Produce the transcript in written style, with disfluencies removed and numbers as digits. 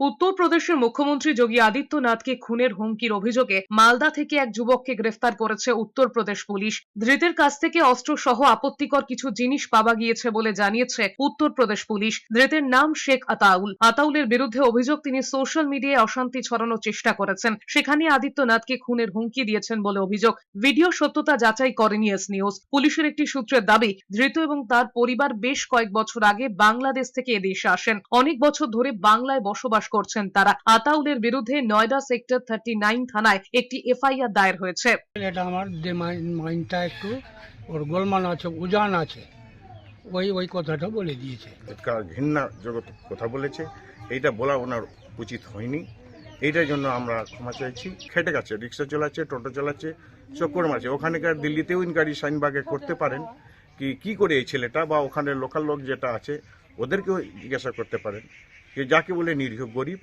উত্তরপ্রদেশের মুখ্যমন্ত্রী যোগী আদিত্যনাথকে খুনের হুমকির অভিযোগে মালদা থেকে এক যুবককে গ্রেফতার করেছে উত্তরপ্রদেশ পুলিশ। ধৃতের কাছ থেকে অস্ত্র সহ আপত্তিকর কিছু জিনিস পাওয়া গিয়েছে বলে জানিয়েছে উত্তরপ্রদেশ পুলিশ। ধৃতের নাম শেখ আতাউল। আতাউলের বিরুদ্ধে অভিযোগ তিনি সোশ্যাল মিডিয়ায় অশান্তি ছড়ানোর চেষ্টা করেছেন, সেখানে আদিত্যনাথকে খুনের হুমকি দিয়েছেন বলে অভিযোগ। ভিডিও সত্যতা যাচাই করেনি এস নিউজ। পুলিশের একটি সূত্রের দাবি, ধৃত এবং তার পরিবার বেশ কয়েক বছর আগে বাংলাদেশ থেকে এদেশে আসেন। অনেক বছর ধরে বাংলায় বসবাস করছেন তারা। আতাউলের বিরুদ্ধে নয়ডা সেক্টর 39 থানায় একটি এফআইআর দায়ের হয়েছে। এটা আমার যে মাইন্ডটা একটু ওর গোলমাল আছে, উজান আছে, ওই কথাটা বলে দিয়েছে। একটা ঘৃণা জগৎ কথা বলেছে, এইটা বলা ওনার উচিত হয়নি। এইটার জন্য আমরা ক্ষমা চাইছি। খেটে গেছে, রিক্সা চালাচ্ছে, টোটো চালাচ্ছে, চক্কর মারছে। ওখানকার দিল্লিতেও ইনকোয়ারি শাহিনবাগে করতে পারেন কি করে এই ছেলেটা, বা ওখানে লোকাল লোক যেটা আছে ওদেরকেও জিজ্ঞাসা করতে পারেন যে যাকে বলে নিরীহ গরিব